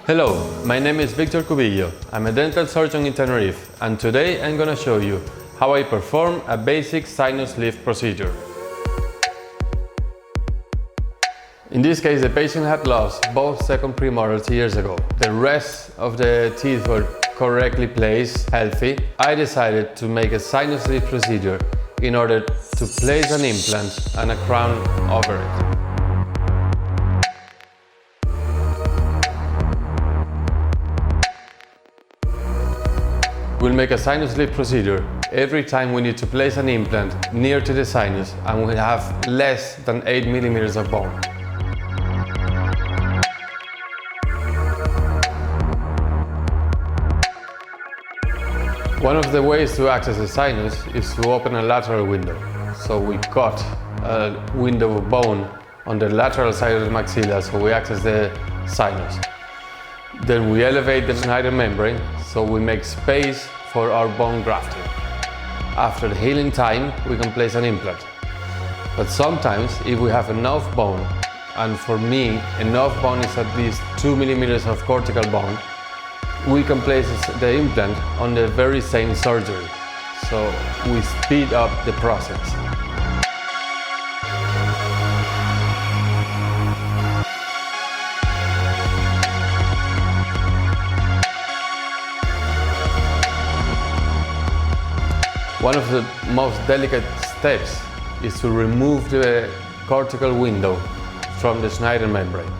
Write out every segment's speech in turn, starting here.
Hello, my name is Victor Cubillo. I'm a dental surgeon in Tenerife, and today I'm going to show you how I perform a basic sinus lift procedure. In this case, the patient had lost both second premolars years ago. The rest of the teeth were correctly placed, healthy. I decided to make a sinus lift procedure in order to place an implant and a crown over it. We'll make a sinus lift procedure every time we need to place an implant near to the sinus and we have less than 8 millimeters of bone. One of the ways to access the sinus is to open a lateral window. So we cut a window of bone on the lateral side of the maxilla so we access the sinus. Then we elevate the Schneider membrane so we make space for our bone grafting. After the healing time, we can place an implant. But sometimes, if we have enough bone, and for me, enough bone is at least 2 millimeters of cortical bone, we can place the implant on the very same surgery. So we speed up the process. One of the most delicate steps is to remove the cortical window from the Schneider membrane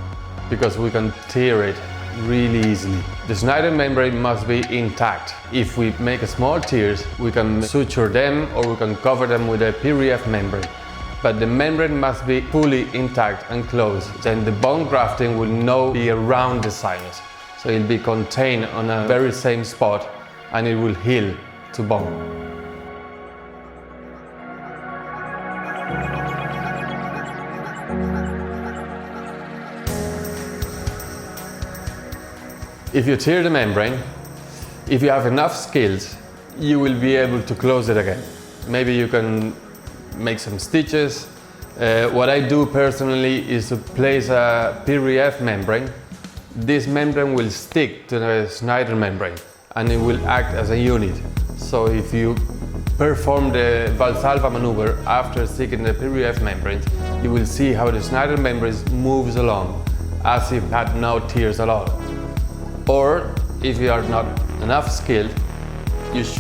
because we can tear it really easily. The Schneider membrane must be intact. If we make small tears, we can suture them or we can cover them with a PREF membrane. But the membrane must be fully intact and closed. Then the bone grafting will not be around the sinus. So it will be contained on a very same spot and it will heal to bone. If you tear the membrane, if you have enough skills, you will be able to close it again. Maybe you can make some stitches. What I do personally is to place a PREF membrane. This membrane will stick to the Schneider membrane and it will act as a unit. So if you perform the Valsalva maneuver after sticking the PREF membrane, you will see how the Schneider membrane moves along as if it had no tears at all. Or if you are not enough skilled,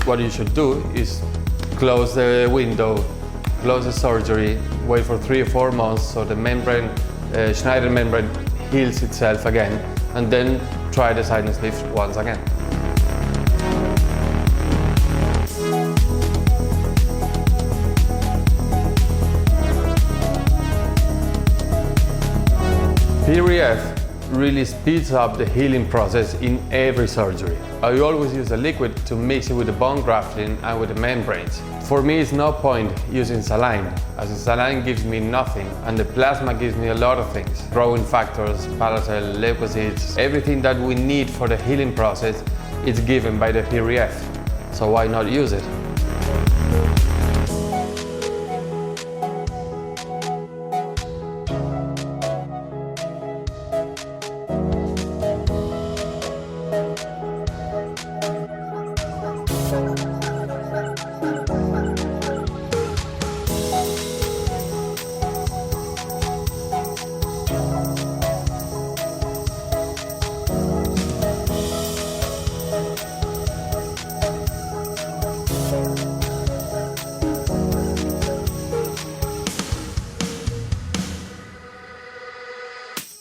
what you should do is close the window, close the surgery, wait for 3 or 4 months so the membrane, Schneider membrane heals itself again, and then try the sinus lift once again. PREF really speeds up the healing process in every surgery. I always use a liquid to mix it with the bone grafting and with the membranes. For me, it's no point using saline, as the saline gives me nothing and the plasma gives me a lot of things. Growing factors, paracel, leukocytes, everything that we need for the healing process is given by the PREF. So why not use it?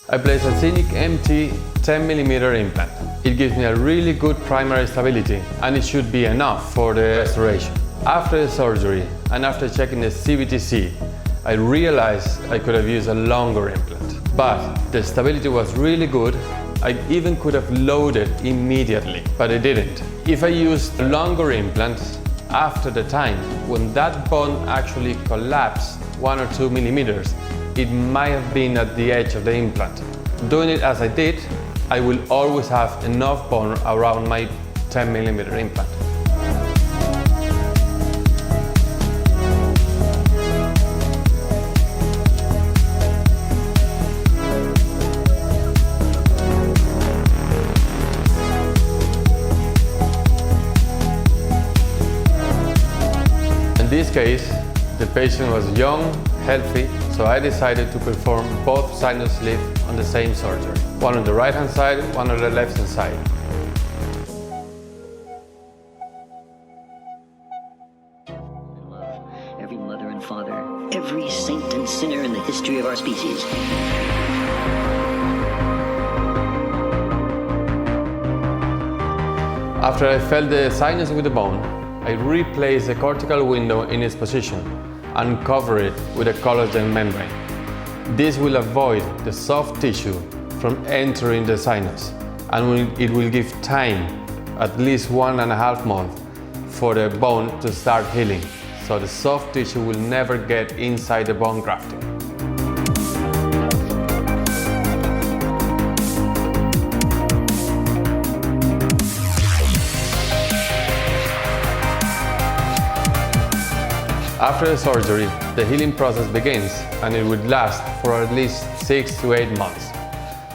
I place a Zinc MT 10mm implant. It gives me a really good primary stability and it should be enough for the restoration. After the surgery and after checking the CBTC, I realized I could have used a longer implant. But the stability was really good. I even could have loaded immediately, but I didn't. If I used a longer implant, after the time when that bone actually collapsed 1 or 2 millimeters, it might have been at the edge of the implant. Doing it as I did, I will always have enough bone around my 10mm implant. case, the patient was young, healthy, so I decided to perform both sinus lifts on the same surgery. One on the right hand side, one on the left hand side. Every mother and father, every saint and sinner in the history of our species. After I felt the sinus with the bone, I replaced the cortical window in its position and cover it with a collagen membrane. This will avoid the soft tissue from entering the sinus, and it will give time, at least 1.5 months, for the bone to start healing, so the soft tissue will never get inside the bone grafting. After the surgery, the healing process begins, and it would last for at least 6 to 8 months.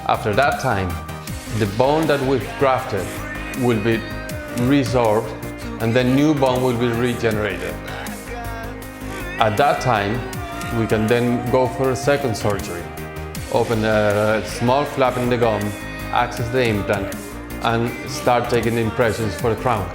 After that time, the bone that we've grafted will be resorbed, and the new bone will be regenerated. At that time, we can then go for a second surgery. Open a small flap in the gum, access the implant, and start taking the impressions for the crown.